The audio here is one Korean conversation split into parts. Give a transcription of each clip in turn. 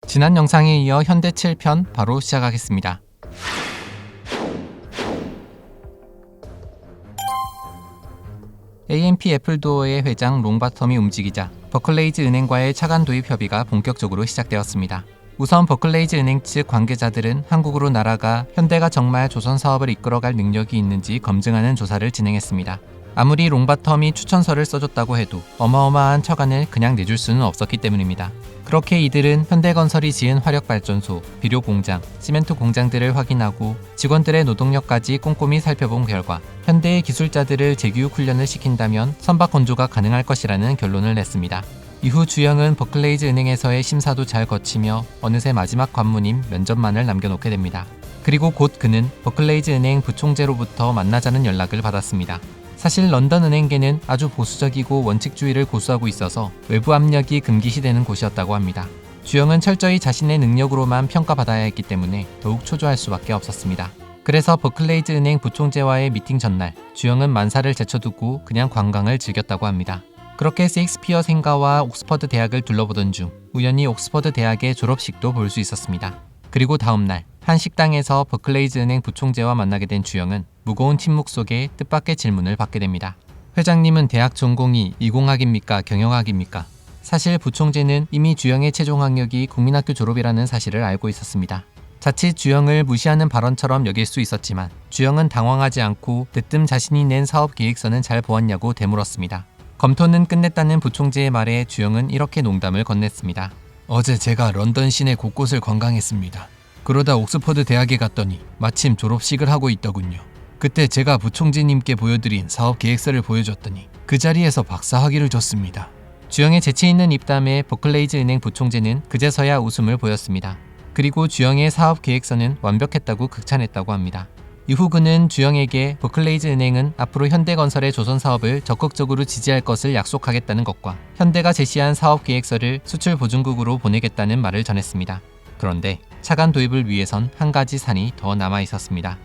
지난 영상에 이어 현대 7편 바로 시작하겠습니다. AMP 애플도어의 회장 롱바텀이 움직이자 버클레이즈 은행과의 차관 도입 협의가 본격적으로 시작되었습니다. 우선 버클레이즈 은행 측 관계자들은 한국으로 날아가 현대가 정말 조선 사업을 이끌어갈 능력이 있는지 검증하는 조사를 진행했습니다. 아무리 롱바텀이 추천서를 써줬다고 해도 어마어마한 처간을 그냥 내줄 수는 없었기 때문입니다. 그렇게 이들은 현대건설이 지은 화력발전소, 비료공장, 시멘트 공장들을 확인하고 직원들의 노동력까지 꼼꼼히 살펴본 결과 현대의 기술자들을 재교육 훈련을 시킨다면 선박 건조가 가능할 것이라는 결론을 냈습니다. 이후 주영은 버클레이즈 은행에서의 심사도 잘 거치며 어느새 마지막 관문인 면접만을 남겨놓게 됩니다. 그리고 곧 그는 버클레이즈 은행 부총재로부터 만나자는 연락을 받았습니다. 사실 런던 은행계는 아주 보수적이고 원칙주의를 고수하고 있어서 외부 압력이 금기시되는 곳이었다고 합니다. 주영은 철저히 자신의 능력으로만 평가받아야 했기 때문에 더욱 초조할 수밖에 없었습니다. 그래서 버클레이즈 은행 부총재와의 미팅 전날 주영은 만사를 제쳐두고 그냥 관광을 즐겼다고 합니다. 그렇게 세익스피어 생가와 옥스퍼드 대학을 둘러보던 중 우연히 옥스퍼드 대학의 졸업식도 볼 수 있었습니다. 그리고 다음날 한 식당에서 버클레이즈 은행 부총재와 만나게 된 주영은 무거운 침묵 속에 뜻밖의 질문을 받게 됩니다. 회장님은 대학 전공이 이공학입니까? 경영학입니까? 사실 부총재는 이미 주영의 최종 학력이 국민학교 졸업이라는 사실을 알고 있었습니다. 자칫 주영을 무시하는 발언처럼 여길 수 있었지만 주영은 당황하지 않고 대뜸 자신이 낸 사업 계획서는 잘 보았냐고 되물었습니다. 검토는 끝냈다는 부총재의 말에 주영은 이렇게 농담을 건넸습니다. 어제 제가 런던 시내 곳곳을 관광했습니다. 그러다 옥스퍼드 대학에 갔더니 마침 졸업식을 하고 있더군요. 그때 제가 부총재님께 보여드린 사업 계획서를 보여줬더니 그 자리에서 박사학위를 줬습니다. 주영의 재치있는 입담에 버클레이즈 은행 부총재는 그제서야 웃음을 보였습니다. 그리고 주영의 사업 계획서는 완벽했다고 극찬했다고 합니다. 이후 그는 주영에게 버클레이즈 은행은 앞으로 현대건설의 조선 사업을 적극적으로 지지할 것을 약속하겠다는 것과 현대가 제시한 사업 계획서를 수출 보증국으로 보내겠다는 말을 전했습니다. 그런데 차관 도입을 위해선 한 가지 산이 더 남아 있었습니다.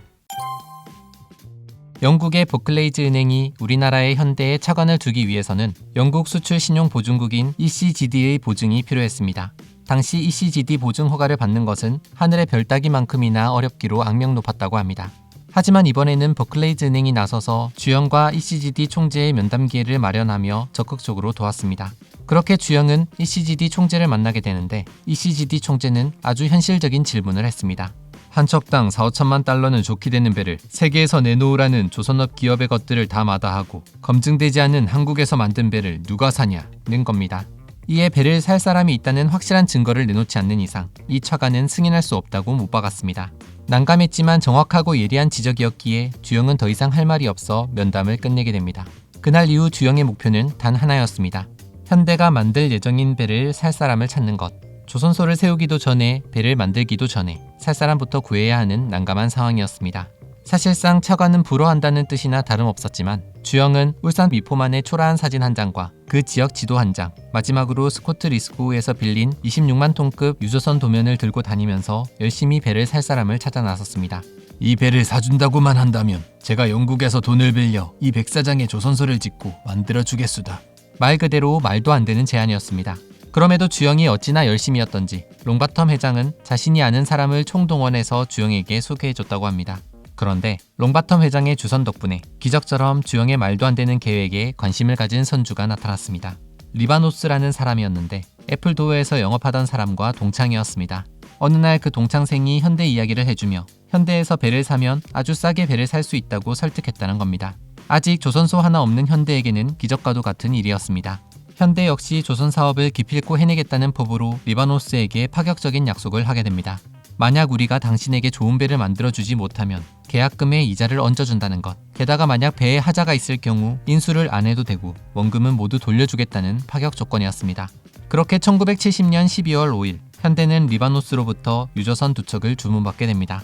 영국의 버클레이즈 은행이 우리나라의 현대에 차관을 두기 위해서는 영국 수출 신용 보증국인 ECGD의 보증이 필요했습니다. 당시 ECGD 보증 허가를 받는 것은 하늘의 별 따기만큼이나 어렵기로 악명 높았다고 합니다. 하지만 이번에는 버클레이즈 은행이 나서서 주영과 ECGD 총재의 면담 기회를 마련하며 적극적으로 도왔습니다. 그렇게 주영은 ECGD 총재를 만나게 되는데 ECGD 총재는 아주 현실적인 질문을 했습니다. 한 척당 4,5천만 달러는 좋게 되는 배를 세계에서 내놓으라는 조선업 기업의 것들을 다 마다하고 검증되지 않은 한국에서 만든 배를 누가 사냐는 겁니다. 이에 배를 살 사람이 있다는 확실한 증거를 내놓지 않는 이상 이 차관은 승인할 수 없다고 못 박았습니다. 난감했지만 정확하고 예리한 지적이었기에 주영은 더 이상 할 말이 없어 면담을 끝내게 됩니다. 그날 이후 주영의 목표는 단 하나였습니다. 현대가 만들 예정인 배를 살 사람을 찾는 것. 조선소를 세우기도 전에 배를 만들기도 전에 살 사람부터 구해야 하는 난감한 상황이었습니다. 사실상 차관은 불허한다는 뜻이나 다름없었지만 주영은 울산 미포만의 초라한 사진 한 장과 그 지역 지도 한 장, 마지막으로 스코트 리스고에서 빌린 26만 톤급 유조선 도면을 들고 다니면서 열심히 배를 살 사람을 찾아 나섰습니다. 이 배를 사준다고만 한다면 제가 영국에서 돈을 빌려 이 백사장의 조선소를 짓고 만들어주겠수다. 말 그대로 말도 안 되는 제안이었습니다. 그럼에도 주영이 어찌나 열심이었던지 롱바텀 회장은 자신이 아는 사람을 총동원해서 주영에게 소개해줬다고 합니다. 그런데 롱바텀 회장의 주선 덕분에 기적처럼 주영의 말도 안 되는 계획에 관심을 가진 선주가 나타났습니다. 리바노스라는 사람이었는데 애플도어에서 영업하던 사람과 동창이었습니다. 어느 날 그 동창생이 현대 이야기를 해주며 현대에서 배를 사면 아주 싸게 배를 살 수 있다고 설득했다는 겁니다. 아직 조선소 하나 없는 현대에게는 기적과도 같은 일이었습니다. 현대 역시 조선 사업을 기필코 해내겠다는 포부로 리바노스에게 파격적인 약속을 하게 됩니다. 만약 우리가 당신에게 좋은 배를 만들어주지 못하면 계약금에 이자를 얹어준다는 것, 게다가 만약 배에 하자가 있을 경우 인수를 안 해도 되고 원금은 모두 돌려주겠다는 파격 조건이었습니다. 그렇게 1970년 12월 5일 현대는 리바노스로부터 유조선 2척을 주문받게 됩니다.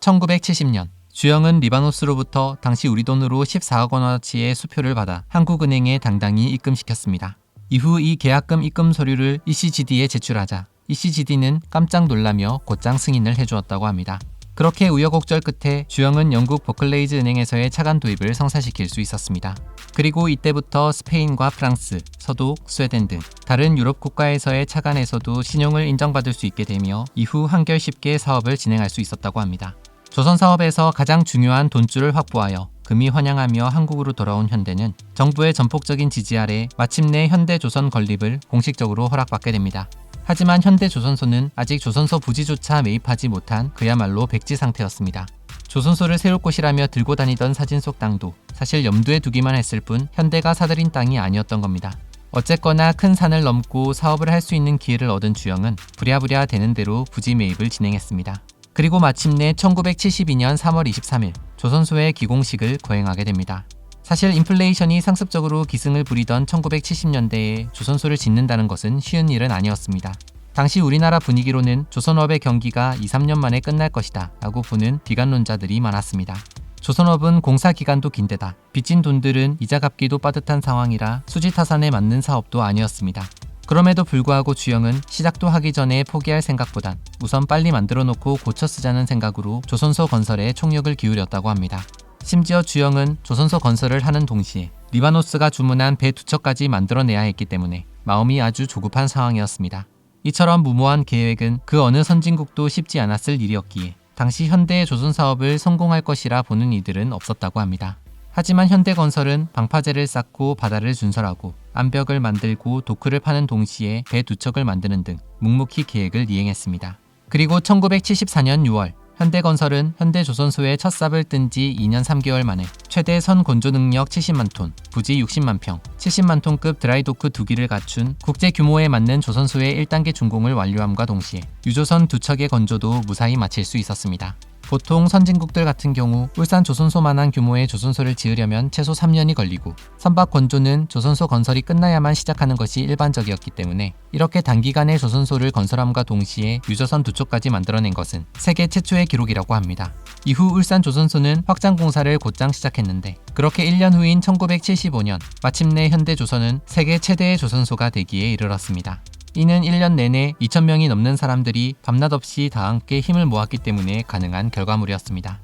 1970년 주영은 리바노스로부터 당시 우리 돈으로 14억 원어치의 수표를 받아 한국은행에 당당히 입금시켰습니다. 이후 이 계약금 입금 서류를 ECGD에 제출하자 ECGD는 깜짝 놀라며 곧장 승인을 해주었다고 합니다. 그렇게 우여곡절 끝에 주영은 영국 버클레이즈 은행에서의 차관 도입을 성사시킬 수 있었습니다. 그리고 이때부터 스페인과 프랑스, 서독, 스웨덴 등 다른 유럽 국가에서의 차관에서도 신용을 인정받을 수 있게 되며 이후 한결 쉽게 사업을 진행할 수 있었다고 합니다. 조선 사업에서 가장 중요한 돈줄을 확보하여 금이 환영하며 한국으로 돌아온 현대는 정부의 전폭적인 지지 아래 마침내 현대조선 건립을 공식적으로 허락받게 됩니다. 하지만 현대조선소는 아직 조선소 부지조차 매입하지 못한 그야말로 백지 상태였습니다. 조선소를 세울 곳이라며 들고 다니던 사진 속 땅도 사실 염두에 두기만 했을 뿐 현대가 사들인 땅이 아니었던 겁니다. 어쨌거나 큰 산을 넘고 사업을 할 수 있는 기회를 얻은 주영은 부랴부랴 되는 대로 부지 매입을 진행했습니다. 그리고 마침내 1972년 3월 23일 조선소의 기공식을 거행하게 됩니다. 사실 인플레이션이 상습적으로 기승을 부리던 1970년대에 조선소를 짓는다는 것은 쉬운 일은 아니었습니다. 당시 우리나라 분위기로는 조선업의 경기가 2-3년 만에 끝날 것이다 라고 보는 비관론자들이 많았습니다. 조선업은 공사 기간도 긴데다 빚진 돈들은 이자 갚기도 빠듯한 상황이라 수지타산에 맞는 사업도 아니었습니다. 그럼에도 불구하고 주영은 시작도 하기 전에 포기할 생각보단 우선 빨리 만들어 놓고 고쳐 쓰자는 생각으로 조선소 건설에 총력을 기울였다고 합니다. 심지어 주영은 조선소 건설을 하는 동시에 리바노스가 주문한 배 2척까지 만들어내야 했기 때문에 마음이 아주 조급한 상황이었습니다. 이처럼 무모한 계획은 그 어느 선진국도 쉽지 않았을 일이었기에 당시 현대의 조선 사업을 성공할 것이라 보는 이들은 없었다고 합니다. 하지만 현대건설은 방파제를 쌓고 바다를 준설하고 암벽을 만들고 도크를 파는 동시에 배 2척을 만드는 등 묵묵히 계획을 이행했습니다. 그리고 1974년 6월 현대건설은 현대조선소의 첫 삽을 뜬 지 2년 3개월 만에 최대 선 건조 능력 70만 톤, 부지 60만 평, 70만 톤급 드라이도크 2기를 갖춘 국제 규모에 맞는 조선소의 1단계 준공을 완료함과 동시에 유조선 2척의 건조도 무사히 마칠 수 있었습니다. 보통 선진국들 같은 경우 울산 조선소만한 규모의 조선소를 지으려면 최소 3년이 걸리고 선박 건조는 조선소 건설이 끝나야만 시작하는 것이 일반적이었기 때문에 이렇게 단기간에 조선소를 건설함과 동시에 유조선 2척까지 만들어낸 것은 세계 최초의 기록이라고 합니다. 이후 울산 조선소는 확장 공사를 곧장 시작했는데 그렇게 1년 후인 1975년 마침내 현대조선은 세계 최대의 조선소가 되기에 이르렀습니다. 이는 1년 내내 2,000명이 넘는 사람들이 밤낮 없이 다 함께 힘을 모았기 때문에 가능한 결과물이었습니다.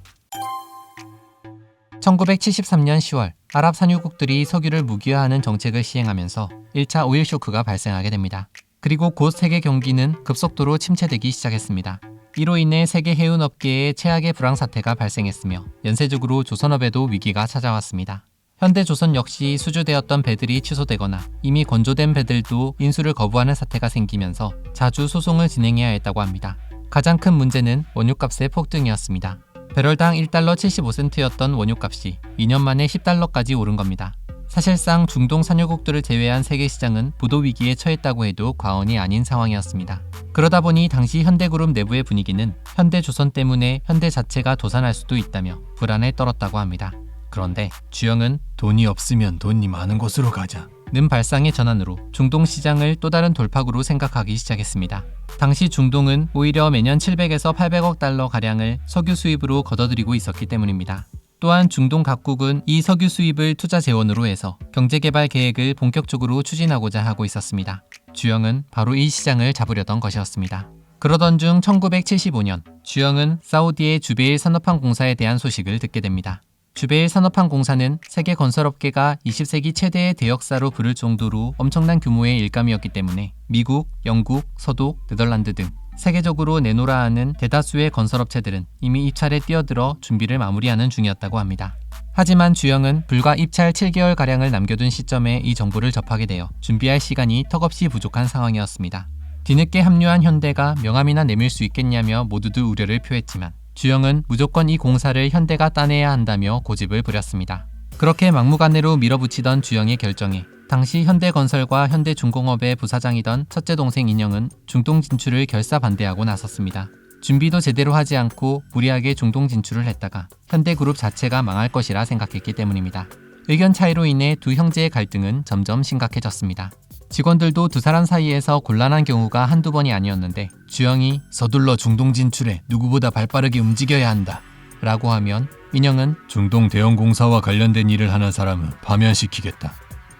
1973년 10월 아랍 산유국들이 석유를 무기화하는 정책을 시행하면서 1차 오일 쇼크가 발생하게 됩니다. 그리고 곧 세계 경기는 급속도로 침체되기 시작했습니다. 이로 인해 세계 해운업계에 최악의 불황 사태가 발생했으며 연쇄적으로 조선업에도 위기가 찾아왔습니다. 현대조선 역시 수주되었던 배들이 취소되거나 이미 건조된 배들도 인수를 거부하는 사태가 생기면서 자주 소송을 진행해야 했다고 합니다. 가장 큰 문제는 원유값의 폭등이었습니다. 배럴당 1달러 75센트였던 원유값이 2년 만에 10달러까지 오른 겁니다. 사실상 중동 산유국들을 제외한 세계 시장은 부도 위기에 처했다고 해도 과언이 아닌 상황이었습니다. 그러다 보니 당시 현대그룹 내부의 분위기는 현대조선 때문에 현대 자체가 도산할 수도 있다며 불안에 떨었다고 합니다. 그런데 주영은 돈이 없으면 돈이 많은 곳으로 가자 는 발상의 전환으로 중동 시장을 또 다른 돌파구로 생각하기 시작했습니다. 당시 중동은 오히려 매년 700에서 800억 달러 가량을 석유 수입으로 걷어들이고 있었기 때문입니다. 또한 중동 각국은 이 석유 수입을 투자 재원으로 해서 경제개발 계획을 본격적으로 추진하고자 하고 있었습니다. 주영은 바로 이 시장을 잡으려던 것이었습니다. 그러던 중 1975년 주영은 사우디의 주베일 산업항 공사에 대한 소식을 듣게 됩니다. 주베일 산업항 공사는 세계 건설업계가 20세기 최대의 대역사로 부를 정도로 엄청난 규모의 일감이었기 때문에 미국, 영국, 서독, 네덜란드 등 세계적으로 내놓으라 하는 대다수의 건설업체들은 이미 입찰에 뛰어들어 준비를 마무리하는 중이었다고 합니다. 하지만 주영은 불과 입찰 7개월가량을 남겨둔 시점에 이 정보를 접하게 되어 준비할 시간이 턱없이 부족한 상황이었습니다. 뒤늦게 합류한 현대가 명함이나 내밀 수 있겠냐며 모두들 우려를 표했지만 주영은 무조건 이 공사를 현대가 따내야 한다며 고집을 부렸습니다. 그렇게 막무가내로 밀어붙이던 주영의 결정에 당시 현대건설과 현대중공업의 부사장이던 첫째 동생 인영은 중동 진출을 결사 반대하고 나섰습니다. 준비도 제대로 하지 않고 무리하게 중동 진출을 했다가 현대그룹 자체가 망할 것이라 생각했기 때문입니다. 의견 차이로 인해 두 형제의 갈등은 점점 심각해졌습니다. 직원들도 두 사람 사이에서 곤란한 경우가 한두 번이 아니었는데 주영이 서둘러 중동 진출해 누구보다 발빠르게 움직여야 한다 라고 하면 인영은 중동 대형 공사와 관련된 일을 하는 사람은 파면시키겠다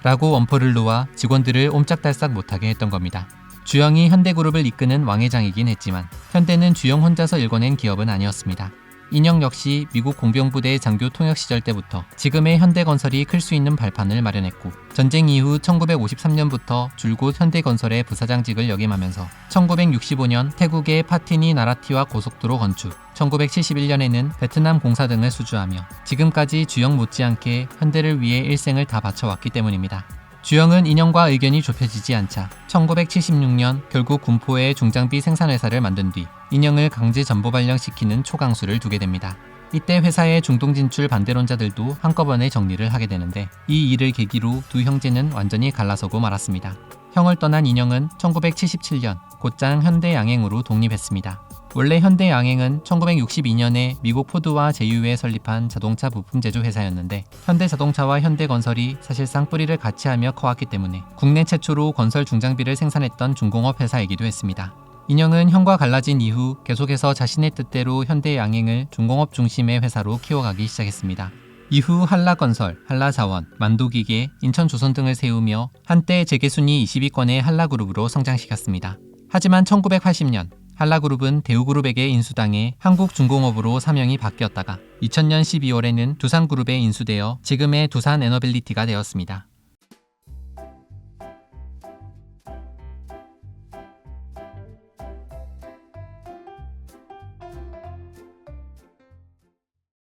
라고 원포를 놓아 직원들을 옴짝달싹 못하게 했던 겁니다. 주영이 현대그룹을 이끄는 왕회장이긴 했지만 현대는 주영 혼자서 일궈낸 기업은 아니었습니다. 인영 역시 미국 공병부대 장교 통역 시절 때부터 지금의 현대건설이 클 수 있는 발판을 마련했고 전쟁 이후 1953년부터 줄곧 현대건설의 부사장직을 역임하면서 1965년 태국의 파티니 나라티와 고속도로 건축, 1971년에는 베트남 공사 등을 수주하며 지금까지 주영 못지않게 현대를 위해 일생을 다 바쳐왔기 때문입니다. 주영은 인영과 의견이 좁혀지지 않자 1976년 결국 군포에 중장비 생산회사를 만든 뒤 인영을 강제 전보 발령시키는 초강수를 두게 됩니다. 이때 회사의 중동 진출 반대론자들도 한꺼번에 정리를 하게 되는데 이 일을 계기로 두 형제는 완전히 갈라서고 말았습니다. 형을 떠난 인영은 1977년 곧장 현대양행으로 독립했습니다. 원래 현대양행은 1962년에 미국 포드와 제휴에 설립한 자동차 부품 제조 회사였는데 현대자동차와 현대건설이 사실상 뿌리를 같이 하며 커왔기 때문에 국내 최초로 건설 중장비를 생산했던 중공업 회사이기도 했습니다. 인영은 형과 갈라진 이후 계속해서 자신의 뜻대로 현대양행을 중공업 중심의 회사로 키워가기 시작했습니다. 이후 한라건설, 한라자원, 만도기계, 인천조선 등을 세우며 한때 재계순위 20위권의 한라그룹으로 성장시켰습니다. 하지만 1980년 한라그룹은 대우그룹에게 인수당해 한국중공업으로 사명이 바뀌었다가 2000년 12월에는 두산그룹에 인수되어 지금의 두산에너빌리티가 되었습니다.